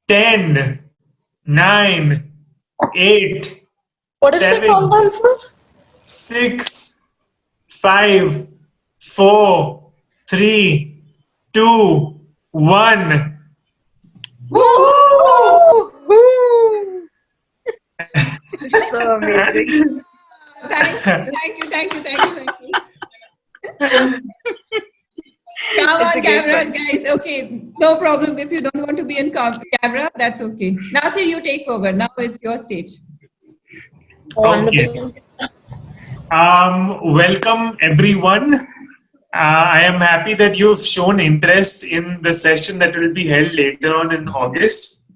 10, 9, 8, What is the 7, countdown for? 6, 5, 4, 3, 2, 1. Woo! Woo! So amazing. Thank you. Come It's on a great cameras, one. guys. Okay, no problem. If you don't want to be in camera, that's okay. Nasir, you take over. Now it's your stage. Okay. Wonderful. Welcome everyone. I am happy that you've shown interest in the session that will be held later on in August.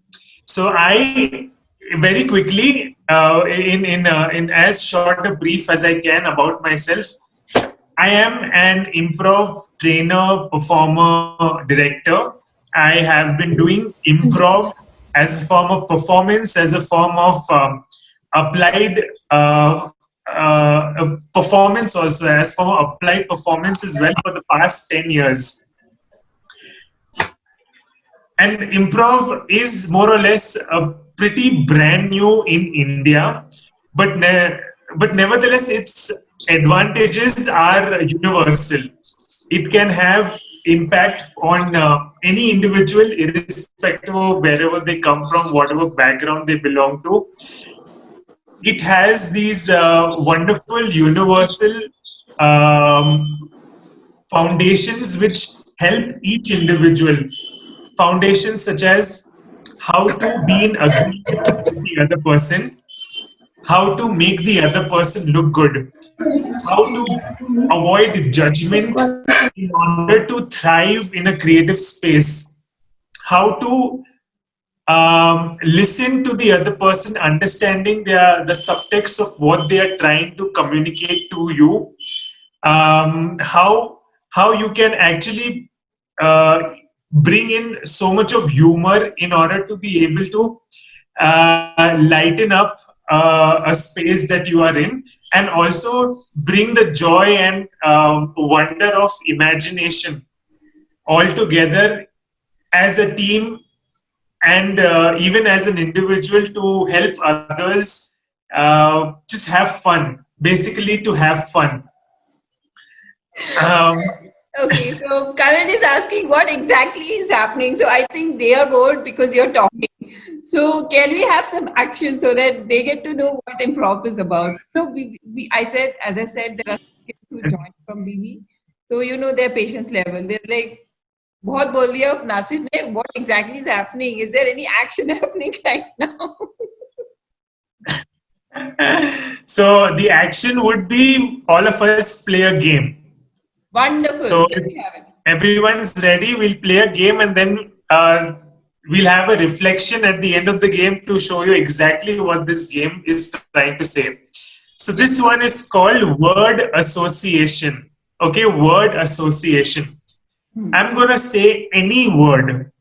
So I very quickly, in as short a brief as I can about myself, I am an improv trainer, performer, director. I have been doing improv as a form of performance, as a form of applied performance, also as form of applied performance as well for the past 10 years. And improv is more or less a pretty brand new in India, but but nevertheless, its advantages are universal. It can have impact on any individual, irrespective of wherever they come from, whatever background they belong to. It has these wonderful universal um, foundations which help each individual. Foundations such as how to be in agreement with the other person, how to make the other person look good, how to avoid judgment in order to thrive in a creative space, how to listen to the other person, understanding the subtext of what they are trying to communicate to you, how you can actually bring in so much of humor in order to be able to lighten up a space that you are in, and also bring the joy and wonder of imagination all together as a team, and even as an individual, to help others just have fun, basically to have fun. um, Okay, so Karan is asking what exactly is happening. So I think they are bored because you're talking. So can we have some action so that they get to know what improv is about? No, as I said, there are kids who joined from BB. So you know their patience level. They're like, बहुत बोल दिया अब नासिर ने, what exactly is happening? Is there any action happening right now? so the action would be all of us play a game. Wonderful. So Let me have it. everyone's ready, we'll play a game, and then we'll have a reflection at the end of the game to show you exactly what this game is trying to say. So this one is called word association. Okay, word association. I'm gonna say any word.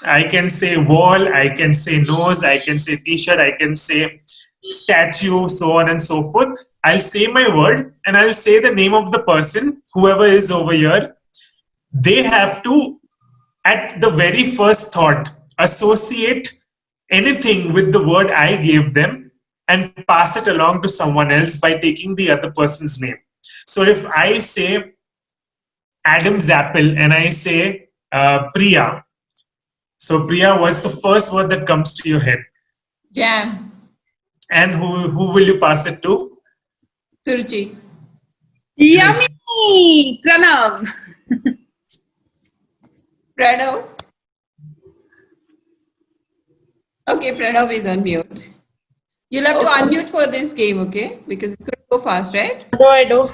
I can say wall, I can say nose, I can say t-shirt, I can say statue, so on and so forth. I'll say my word and I'll say the name of the person, whoever is over here. They have to, at the very first thought, associate anything with the word I gave them and pass it along to someone else by taking the other person's name. So if I say Adam's apple and I say Priya, so Priya, what's the first word that comes to your head? Jam. And who will you pass it to? Suruchi. Yummy! Pranav. Pranav. Okay, Pranav is on mute. You'll have to unmute for this game, okay? Because it's going to go fast, right? I do.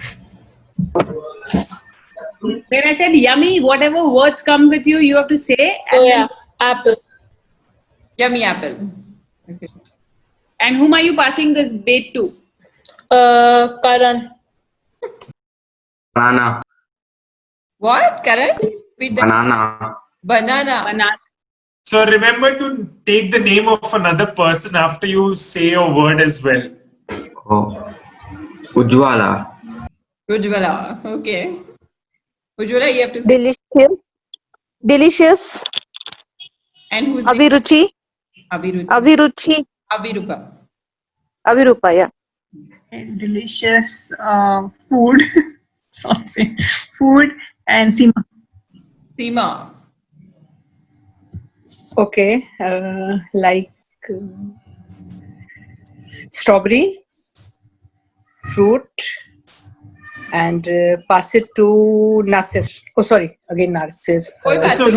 When I said yummy, whatever words come with you, you have to say. And, Oh yeah, apple. Yummy apple. Okay. and whom are you passing this bait to? Karan. Banana. What? Karan? Repeat that. Banana. Banana. Banana. So remember to take the name of another person after you say your word as well. Oh. Ujwala. Ujwala. Okay. Ujwala, you have to say. Delicious. Delicious. And who's the Abhiruchi. Abhiruchi. Abhirupa. Abhirupa, yeah. And delicious food. Sorry. Food and Seema. Seema. Okay, like strawberry, fruit, and pass it to Nasir. Oh, sorry, again Nasir. Koi baat It's nahi.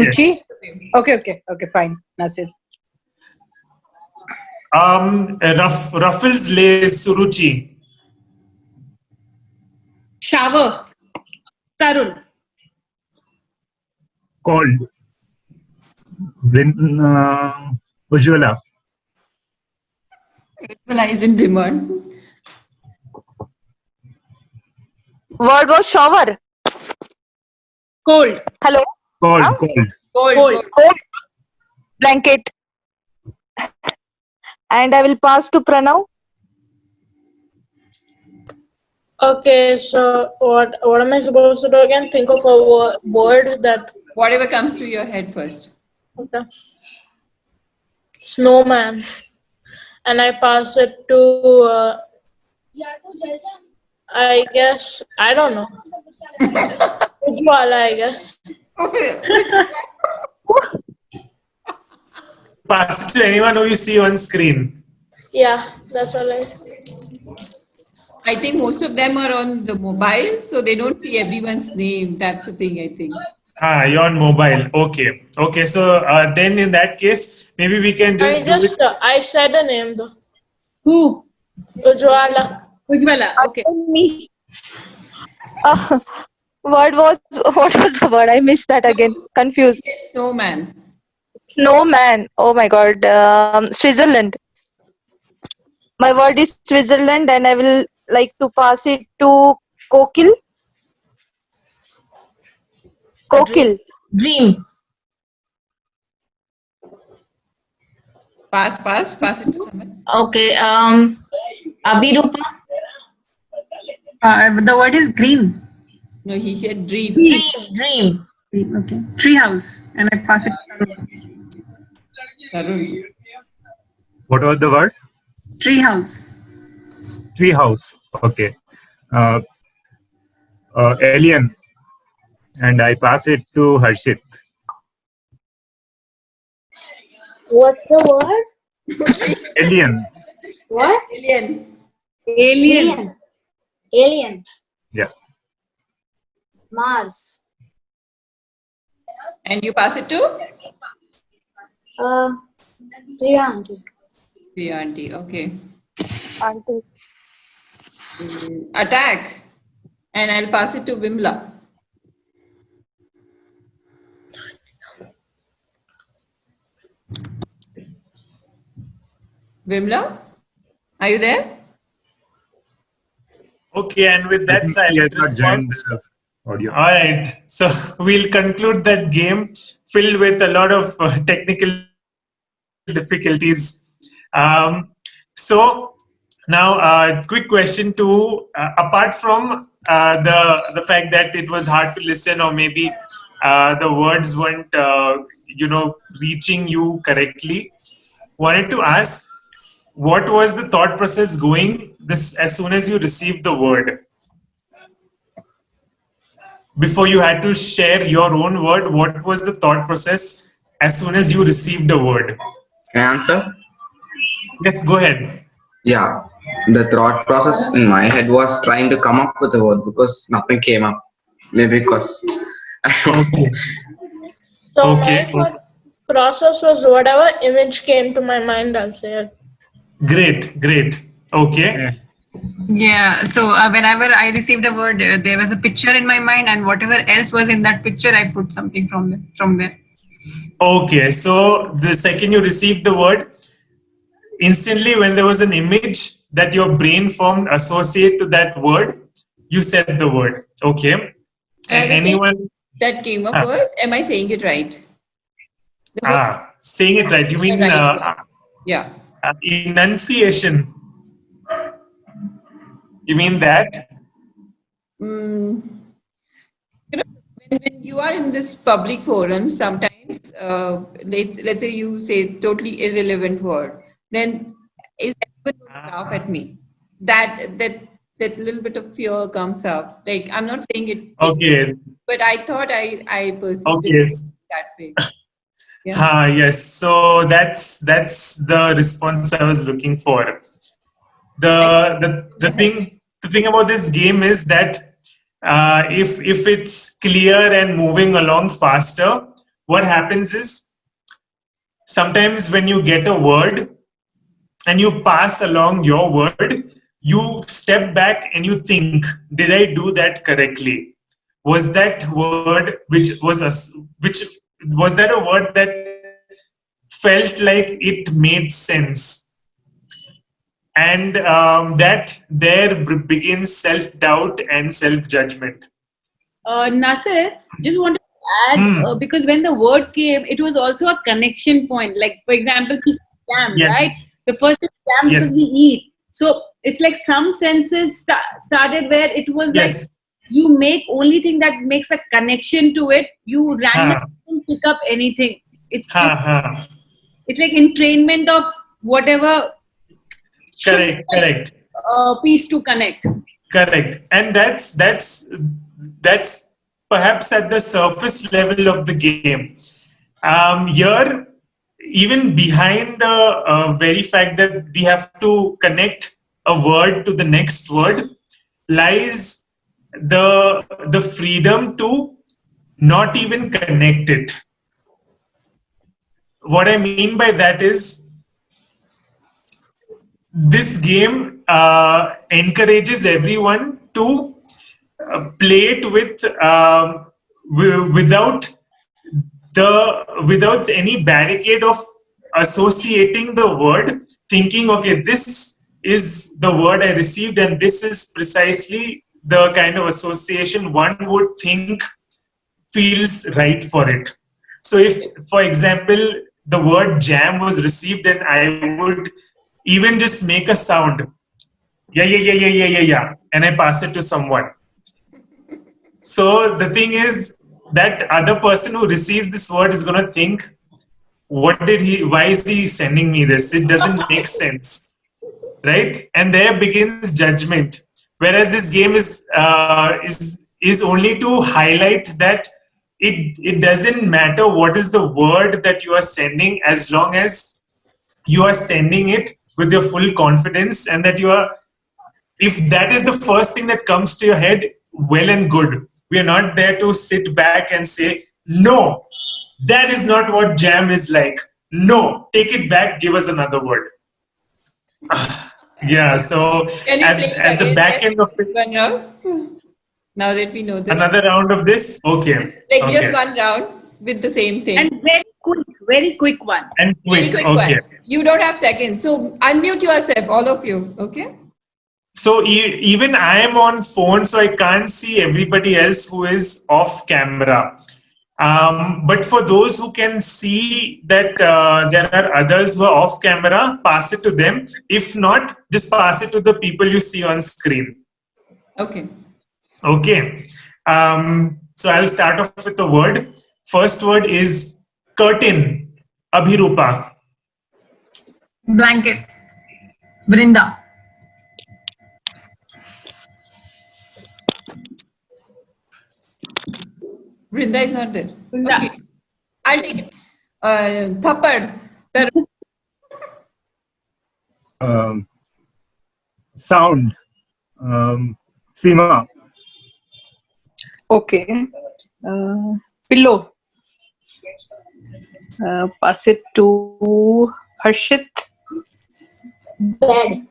okay. Suruchi. Okay, fine. Nasir. Ruffles lays Suruchi. Shower. Tarun. Cold. Ujjwala. Ujjwala is in demand. Word was shower. Cold. Hello. Cold. Huh? Cold. Cold. Cold. Blanket. And I will pass to Pranav. Okay, so what am I supposed to do again? Think of a word that. Whatever comes to your head first. Okay. Snowman. And I pass it to. I guess I don't know. Ujjwala, I guess. Pass it to anyone who you see on screen. Yeah, that's all I. I think most of them are on the mobile, so they don't see everyone's name. That's the thing, I think. You're on mobile. Okay. So then in that case, maybe we can just do it. I said a name though. Who? Ujjwala. Ujjwala. Okay. Me. What was the word? I missed that again. Confused. Snowman. Snowman. Oh my God. Switzerland. My word is Switzerland, and I will like to pass it to Kokil. Kokil. Dream. Pass it to someone. Okay. Abhirupa. The word is green. No, he said dream. Dream. Okay. Treehouse. And I pass it to Tarun. What was the word? treehouse. Tree house. Okay. Alien. And I pass it to Harshit. What's the word? Alien. What? Alien. Alien. Yeah. Mars. And you pass it to? Priyanki. Auntie. Okay. Auntie. Attack. And I'll pass it to Vimla. Vimla? Are you there? Okay, and with that He has silent not joined response. the audio. All right. So we'll conclude that game filled with a lot of technical difficulties. So now, quick question to apart from the fact that it was hard to listen, or maybe the words weren't reaching you correctly, wanted to ask, what was the thought process going this as soon as you received the word? Before you had to share your own word, what was the thought process as soon as you received the word? Can I answer? Yes, go ahead. Yeah. The thought process in my head was trying to come up with a word because nothing came up. Maybe because Okay. So Okay. my thought process was whatever image came to my mind, I'll say it. Great. Okay. Yeah. So whenever I received a word, there was a picture in my mind, and whatever else was in that picture, I put something from there. Okay. So the second you received the word, instantly when there was an image that your brain formed associate to that word, you said the word. Okay. And the thing anyone that came up was, am I saying it right? saying it right? You mean Yeah. enunciation? You mean that? When you are in this public forum, sometimes let's say you say totally irrelevant word, then is everyone going to laugh at me? That little bit of fear comes up. Like, I'm not saying Okay. but I thought I perceived it Okay. that way. Yeah. Yes. So that's the response I was looking for. The thing about this game is that if it's clear and moving along faster, what happens is sometimes when you get a word and you pass along your word, you step back and you think, did I do that correctly? Was that word which was that a word that felt like it made sense? And that there begins self-doubt and self-judgment. Nasir, just want to add because when the word came, it was also a connection point. Like, for example, to scam, right? Yes. The first is scam because we Yes. eat. So it's like some senses started where it was like Yes. you make only thing that makes a connection to it. You randomly don't pick up anything. It's just it's like entrainment of whatever Correct. piece to connect. Correct. And that's perhaps at the surface level of the game. Here, even behind the very fact that we have to connect a word to the next word, lies the freedom to not even connect it. What I mean by that is this game encourages everyone to play it without without any barricade of associating the word, thinking, okay, this is the word I received and this is precisely the kind of association one would think feels right for it. So if, for example, the word jam was received and I would even just make a sound, yeah, and I pass it to someone. So the thing is that other person who receives this word is going to think, why is he sending me this? It doesn't make sense, right? And there begins judgment. Whereas this game is only to highlight that it doesn't matter what is the word that you are sending, as long as you are sending it with your full confidence, and that you are, if that is the first thing that comes to your head, well and good. We are not there to sit back and say, no, that is not what jam is like. No, take it back, give us another word. Yeah, so Can you play it at the again, back end of just it, one round? Now that we know this. another round of this? Okay. Just one round with the same thing. And very quick one. And Very quick, quick okay. one. You don't have seconds. So unmute yourself, all of you, okay? So even I am on phone, so I can't see everybody else who is off camera. But for those who can see that there are others who are off camera, pass it to them. If not, just pass it to the people you see on screen. Okay. Okay. So I'll start off with the word. First word is curtain. Abhirupa. Blanket. Brinda. Brinda is not there. Brinda. Okay. I'll take it. Thappad. Sound. Seema. Okay. Pillow. Pass it to Harshit. Bed.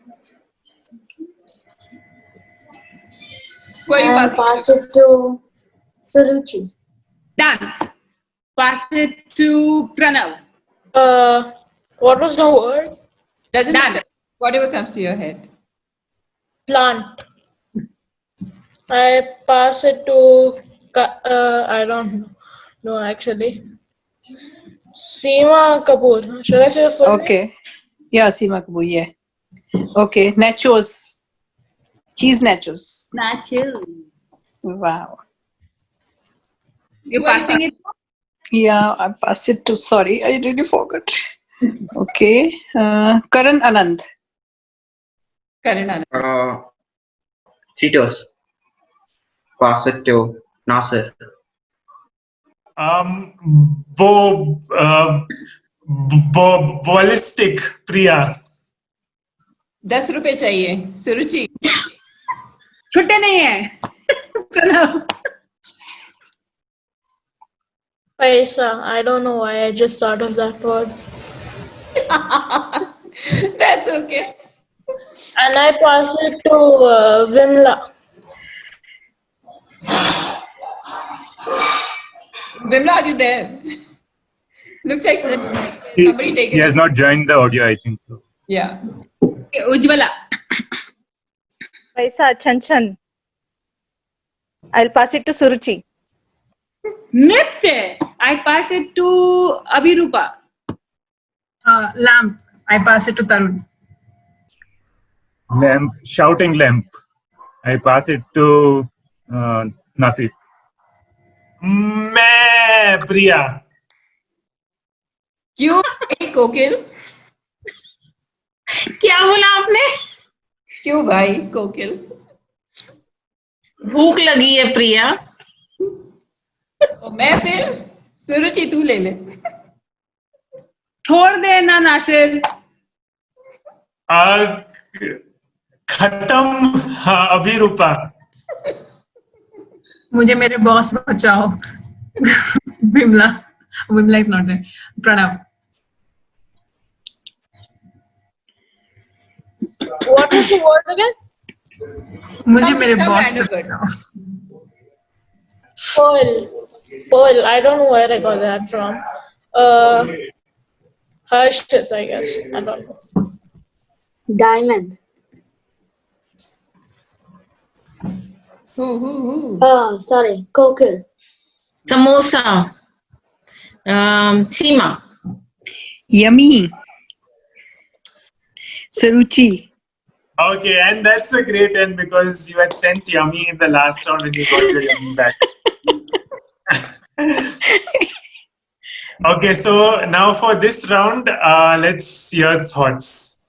What do you And pass pass it to Suruchi. Dance. Pass it to Pranav. What was the word? Doesn't Done. matter. Whatever comes to your head. Plant. I pass it to, I don't know actually. Seema Kapoor. Should I say the full name? Okay. Yeah, Seema Kapoor, yeah. Okay. Nachos. Cheese nachos. Nachos. Wow. You're Who are you passing it? Yeah, I pass it to. Sorry, I really forgot. Okay, Karan Anand. Karan. Cheetos. Pass it to Nasir. Bo, ballistic, Priya. 10 रुपए चाहिए सुरुचि छुट्टे नहीं है Pranav Paisa. I don't know why I just thought of that word. that's okay And I passed it to Vimla. Vimla, are you there? Looks like somebody taken He has not joined the audio, I think so. Yeah. Okay, Ujjwala. Paisa, Chanchan. I'll pass it to Suruchi. Nitya. I pass it to Abhirupa. Lamp. I pass it to Tarun. Lamp, shouting lamp. I pass it to Nasir. मैं Priya. क्यों कोकिल क्या बोला आपने क्यों भाई कोकिल भूख लगी है प्रिया मैं फिर सुरुचि तू ले ले छोड़ देना नासिर खत्म हाँ अभिरूपा मुझे मेरे बॉस बचाओ Vimla is not there Pranav What is the word again? मुझे मेरे बॉस बचाओ Pearl. I don't know where I got that from. Harshit, I guess. I don't know. Diamond. Who? Oh, sorry. Kokil. samosa Seema Yummy. Suruchi. Okay, and that's a great end because you had sent yummy in the last round and you got your yummy back. Okay, so now for this round, let's hear thoughts.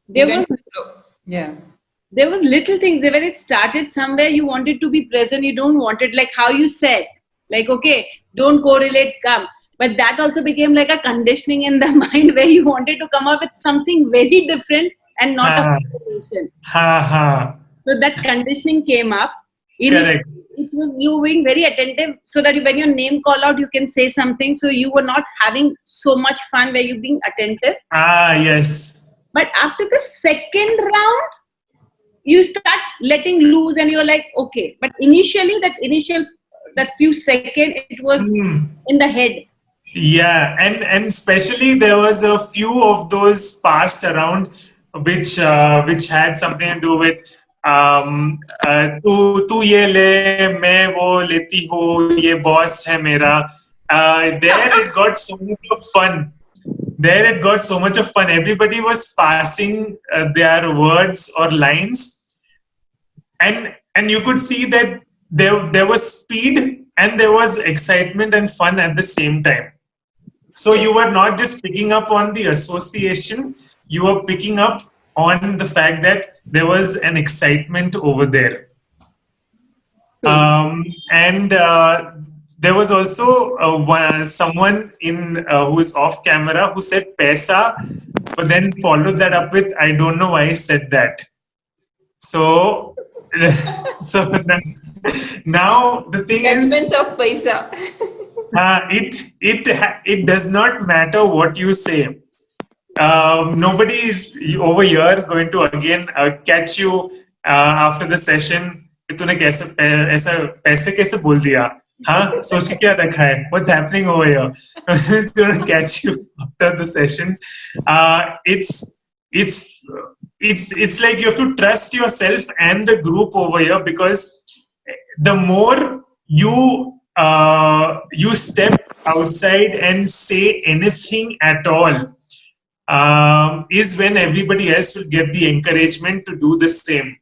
There was there was little things when it started somewhere you wanted to be present, you don't want it, like how you said, like okay, don't correlate, come, but that also became like a conditioning in the mind where you wanted to come up with something very different and not a correlation. So that conditioning came up. Correct. It was you being very attentive so that when your name call out you can say something, so you were not having so much fun where you being attentive. Yes. But after the second round, you start letting loose and you're like, okay. But initially, that few seconds, it was in the head. Yeah, and especially there was a few of those passed around which had something to do with तू ये ले मैं वो लेती हूँ ये boss है मेरा. There it got so much of fun. Everybody was passing their words or lines, and you could see that there was speed and there was excitement and fun at the same time. So you were not just picking up on the association, you were picking up on the fact that there was an excitement over there. And there was also someone who is off camera who said Paisa, but then followed that up with, I don't know why he said that. So, now the thing is, of Paisa. it does not matter what you say. Nobody is over here going to again catch you after the session. तूने ऐसा पैसे कैसे बोल दिया? हाँ, सोच के क्या रखा है? What's happening over here? It's going to catch you after the session. It's like you have to trust yourself and the group over here, because the more you step outside and say anything at all, is when everybody else will get the encouragement to do the same.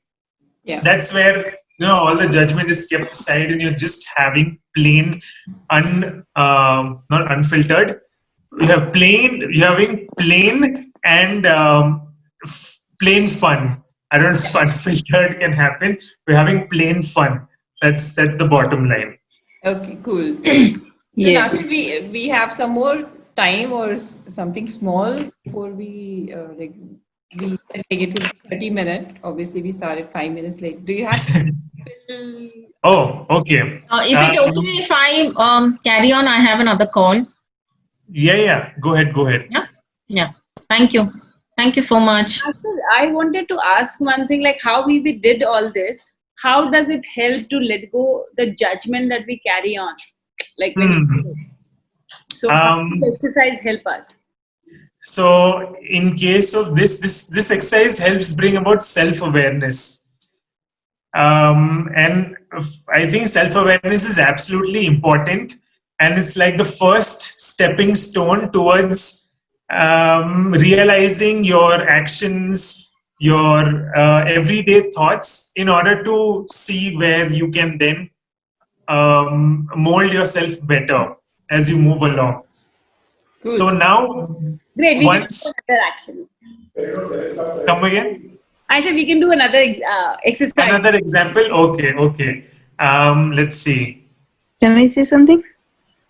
Yeah. That's where all the judgment is kept aside, and you're just having plain, not unfiltered. You're having plain and plain fun. I don't know if unfiltered can happen. We're having plain fun. That's the bottom line. Okay, cool. So Yeah. Nasir, we have some more time or something small before we we take it to 30 minutes. Obviously, we started 5 minutes late. Do you have Oh, okay. Is it okay if I carry on? I have another call. Yeah. Go ahead. Yeah. Yeah. Thank you. Thank you so much. I wanted to ask one thing, like how we did all this. How does it help to let go the judgment that we carry on? Like when you do it. So how does the exercise help us? So in case of this exercise helps bring about self-awareness. And I think self-awareness is absolutely important, and it's like the first stepping stone towards realizing your actions, your everyday thoughts, in order to see where you can then mold yourself better as you move along. Good. So now, Great, we once can do another action. come again. I said we can do another exercise. Another example. Okay. Let's see. Can I say something?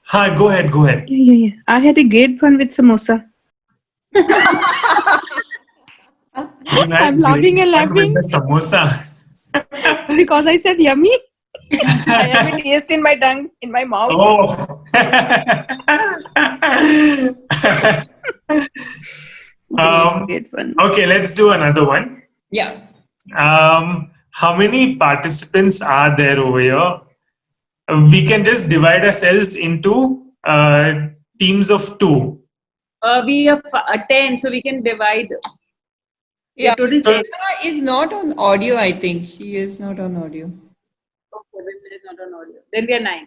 Hi, go ahead. Yeah. I had a great fun with samosa. I'm laughing and laughing With the samosa. because I said yummy. I have a taste in my tongue, in my mouth. Oh. Great fun. Okay, let's do another one. Yeah. How many participants are there over here? We can just divide ourselves into teams of 2. We have 10, so we can divide. Yeah. Total So- 10. Sarah is not on audio, I think. She is not on audio. Okay, then it is not on audio. Then we are 9.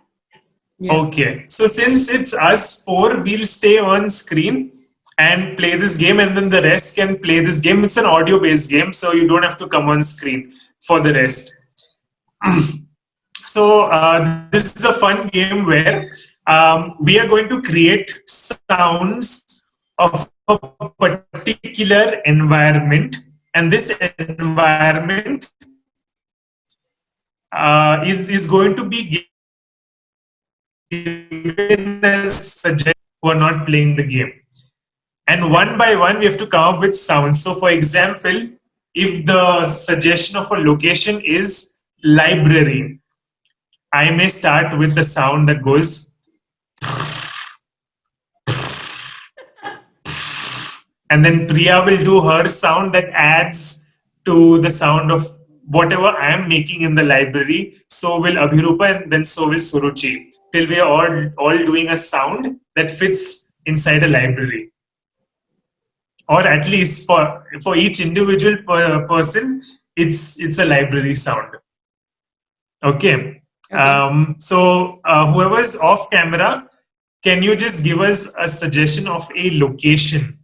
Yeah. Okay, so since it's us 4, we'll stay on screen and play this game, and then the rest can play this game. It's an audio-based game, so you don't have to come on screen for the rest. So this is a fun game where we are going to create sounds of a particular environment, and this environment is going to be given as suggestions who are not playing the game. And one by one, we have to come up with sounds. So, for example, if the suggestion of a location is library, I may start with the sound that goes, and then Priya will do her sound that adds to the sound of whatever I am making in the library. So will Abhirupa, and then so will Suruchi, till we are all doing a sound that fits inside a library. Or at least for each individual person, it's a library sound. Okay. So whoever's off camera, can you just give us a suggestion of a location?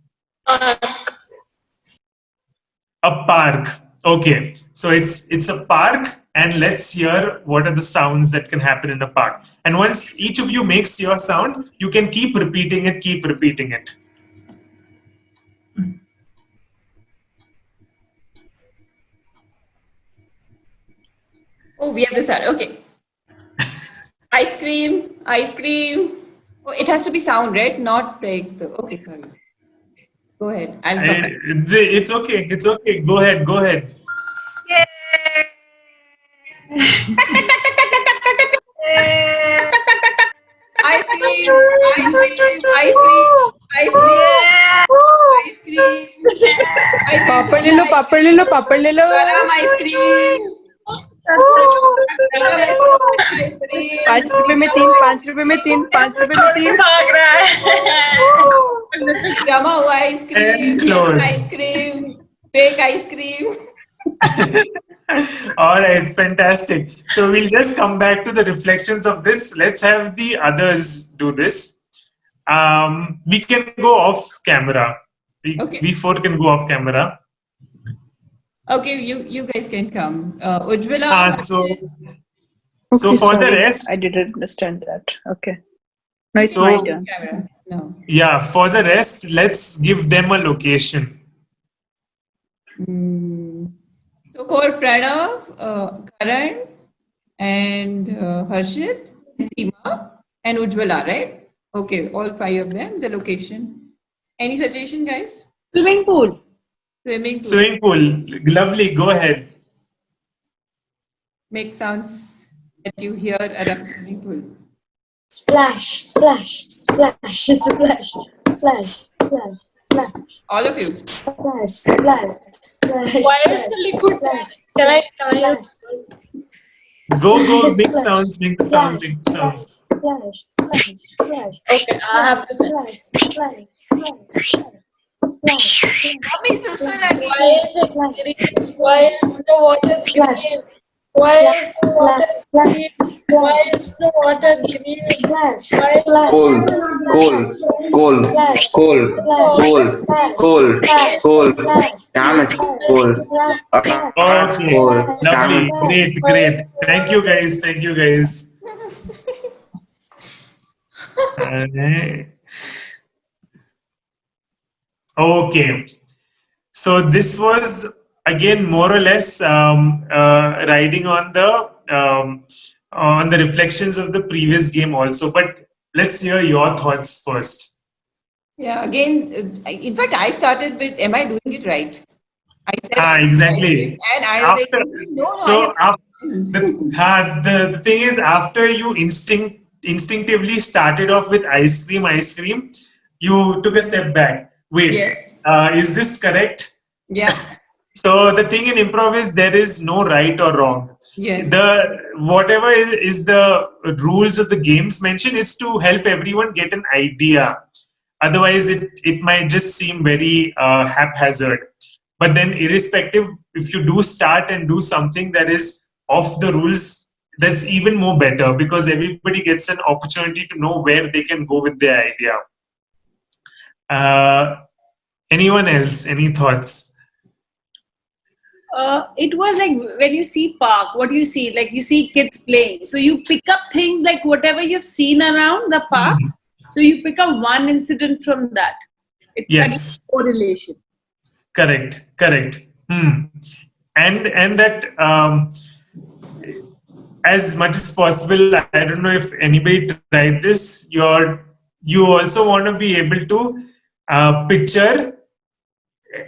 A park. Okay. So it's a park, and let's hear what are the sounds that can happen in a park. And once each of you makes your sound, you can keep repeating it. Oh, we have to start. Okay. Ice cream. Oh, it has to be sound, right? Not like the. Okay, sorry. Go ahead. I'll come back. It's okay. Go ahead. Ice cream. पापड़ ले लो Garam ice cream. 5 रुपए में 3 5 रुपए में 3 5 रुपए में 3 जमा हुआ ice cream, Close. Ice cream, fake ice cream. All right, fantastic. So we'll just come back to the reflections of this. Let's have the others do this. We can go off camera. We 4 can go off camera. Okay, you guys can come. Ujjwala. So for the sorry, rest, I didn't understand that. Okay. No, it's So- my turn. Camera. No. yeah, for the rest, let's give them a location. So for Pranav, Karan, and Harshit, and Seema, and Ujjwala, right? Okay, all 5 of them, the location. Any suggestion, guys? Swimming pool. Swimming pool. Swimming pool, lovely. Go ahead. Make sounds that you hear around swimming pool. Splash, splash, splash, splash, splash, splash, splash, All of you. splash, splash, splash. Why is the liquid? Can I? Go, make sounds, make sounds, make sounds. Splash, splash, splash. Okay, I have to. Splash, splash, splash, splash. Mummy, sister, Why is it green? Why is the water green? Why is the water green? Why is the water green? Splash, Why is the Coal, coal, coal, coal, coal, coal, coal. Damn it, coal. Okay, Coal. Damn lovely, it. great. Thank you, guys. Okay, so this was again more or less riding on the reflections of the previous game also. But let's hear your thoughts first. Yeah, again, in fact, I started with, am I doing it right? I said, Exactly. and I was like, no, the thing is, after you instinctively started off with ice cream, you took a step back. Wait, Yes. Is this correct? Yeah. So the thing in improv is there is no right or wrong. Yes. The whatever is the rules of the games mentioned is to help everyone get an idea. Otherwise, it might just seem very haphazard. But then, irrespective, if you do start and do something that is off the rules, that's even more better because everybody gets an opportunity to know where they can go with their idea. Anyone else? Any thoughts? It was like when you see park, what do you see? Like you see kids playing. So you pick up things like whatever you've seen around the park. So you pick up one incident from that. It's Yes. like a correlation. Correct. And that as much as possible, I don't know if anybody tried this. You also want to be able to picture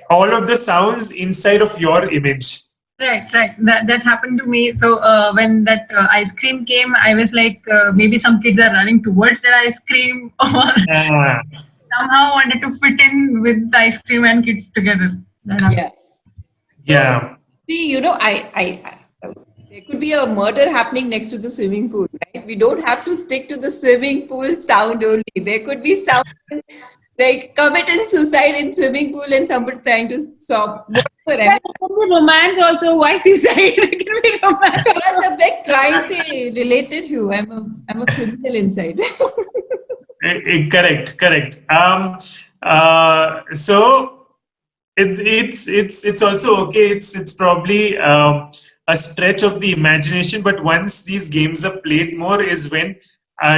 all of the sounds inside of your image. Right. That happened to me. So when that ice cream came, I was like, maybe some kids are running towards that ice cream, or somehow wanted to fit in with the ice cream and kids together. That happened. Yeah. See, I there could be a murder happening next to the swimming pool, right? We don't have to stick to the swimming pool sound only. There could be sound like committing suicide in swimming pool and somebody trying to stop. There can be romance also. Why suicide? There can be romance. थोड़ा सा like crime से related हूँ. I'm a criminal inside. Correct. So it's also okay. It's probably a stretch of the imagination, but once these games are played more is when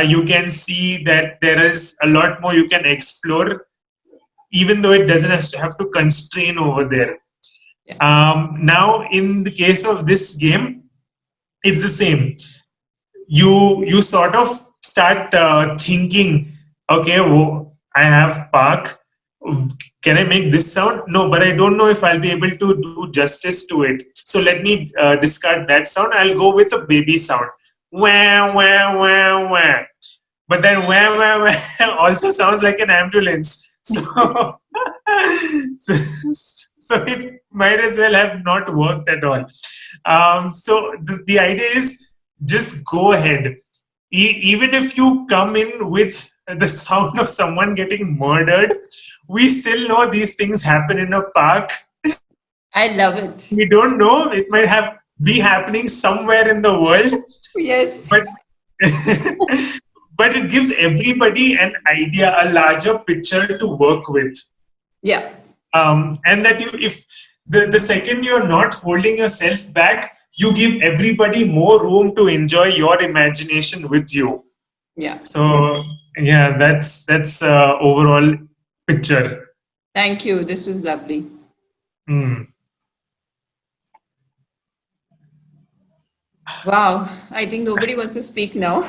you can see that there is a lot more you can explore, even though it doesn't have to constrain over there. Now, in the case of this game, it's the same. You sort of start thinking, okay, I have park. Can I make this sound? No, but I don't know if I'll be able to do justice to it. So let me discard that sound. I'll go with a baby sound. Wah, wah, wah, wah. But then wah, wah, wah also sounds like an ambulance. So, so it might as well have not worked at all. So the idea is just go ahead. Even if you come in with the sound of someone getting murdered, we still know these things happen in a park. I love it. We don't know. It might be happening somewhere in the world. Yes. But but it gives everybody an idea, a larger picture to work with. Yeah. And that if the second you're not holding yourself back, you give everybody more room to enjoy your imagination with you. Yeah. So yeah, that's overall picture. Thank you. This was lovely. Wow. I think nobody wants to speak now.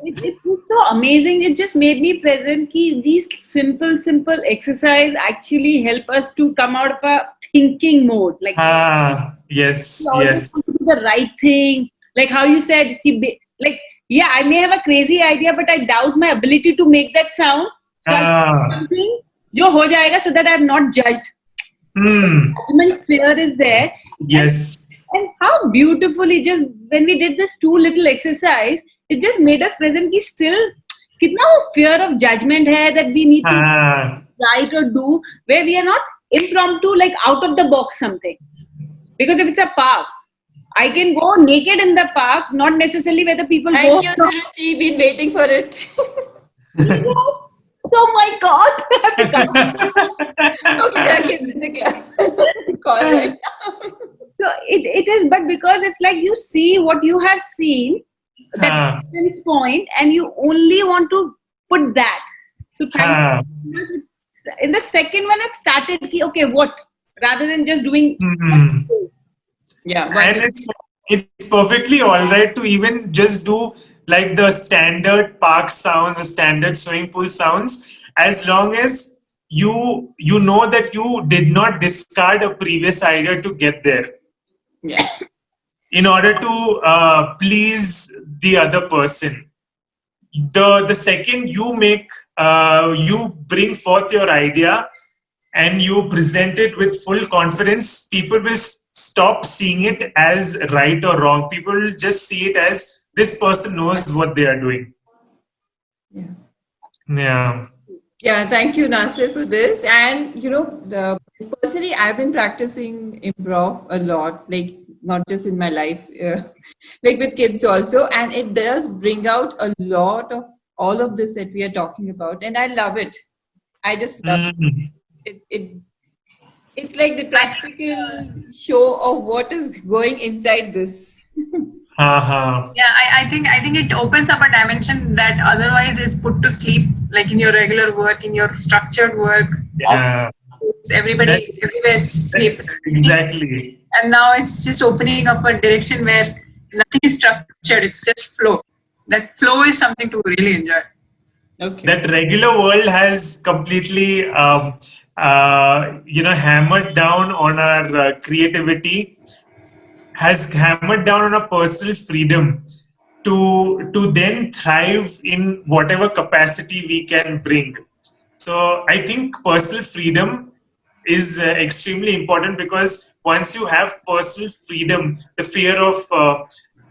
It's so amazing. It just made me present ki these simple exercise actually help us to come out of a thinking mode. Like Yes, we always yes. want to do the right thing. Like how you said, like yeah, I may have a crazy idea, but I doubt my ability to make that sound. So I'll do something jo ho jayega so that I'm not judged. Judgment fear is there. Yes. And how beautifully just when we did this two little exercise, it just made us present ki still kitna fear of judgment hai that we need to write or do, where we are not impromptu, like out of the box something. Because if it's a park, I can go naked in the park, not necessarily where the people go. Thank you, Suruchi. Been waiting for it. Yes. Oh my God. I have to cut. Okay, there are kids in the class. Correct. So it is, but because it's like you see what you have seen, that distance point, and you only want to put that. So thank you. In the second one, it started ki, okay, what? Rather than just doing. Yeah. And it's perfectly all right to even just do like the standard park sounds, the standard swimming pool sounds, as long as you know that you did not discard a previous idea to get there. Yeah. In order to please the other person. The second you you bring forth your idea and you present it with full confidence, people will stop seeing it as right or wrong. People will just see it as this person knows what they are doing. Yeah. Yeah, thank you, Nasir, for this. And personally, I've been practicing improv a lot, like not just in my life, like with kids also, and it does bring out a lot of all of this that we are talking about, and I love it. I just love it. It's like the practical show of what is going inside this. Yeah, I think it opens up a dimension that otherwise is put to sleep, like in your regular work, in your structured work. Yeah. Everywhere it's sleep. Exactly. And now it's just opening up a direction where nothing is structured, it's just flow. That flow is something to really enjoy. Okay. That regular world has completely hammered down on our creativity, has hammered down on our personal freedom to then thrive in whatever capacity we can bring. So I think personal freedom is extremely important, because once you have personal freedom, the fear of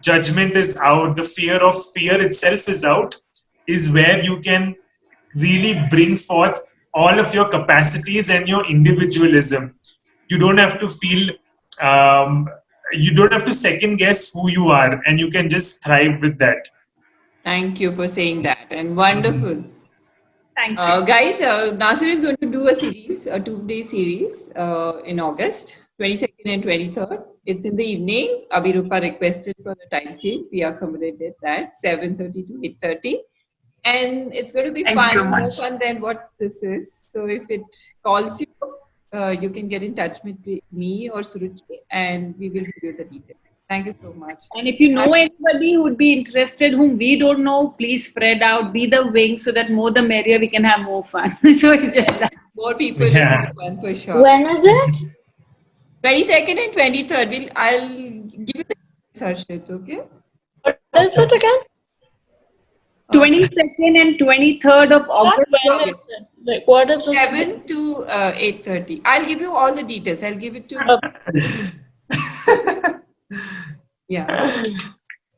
judgment is out, the fear of fear itself is out, is where you can really bring forth all of your capacities and your individualism. You don't have to feel, you don't have to second guess who you are, and you can just thrive with that. Thank you for saying that, and wonderful. Thank you. Guys, Nasir is going to do a series, a 2-day series in August, 22nd and 23rd. It's in the evening. Abhirupa requested for the time change. We accommodated that, 7:30 to 8:30. And it's going to be Thank you fun, so more much. fun than what this is. So if it calls you, you can get in touch with me or Suruchi, and we will give you the details. Thank you so much. And if you know anybody who would be interested, whom we don't know, please spread out, be the wing, so that more the merrier, we can have more fun. So it's just that. More people is more fun for sure. When is it? 22nd and 23rd. I'll give you the Harshit, okay? What is it again? 22nd and 23rd of August. When is it? Like, what is this? 7 to 8:30. I'll give you all the details. I'll give it to Yeah.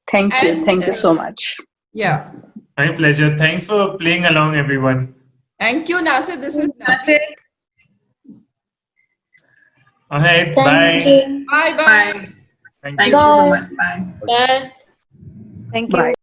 Thank you. Thank you so much. Yeah. My pleasure. Thanks for playing along, everyone. Thank you, Nasir. This was lovely. All right. Thank Bye. you. Bye. Bye. Thank Thank you. you so much. Bye. Bye. Thank Bye. you.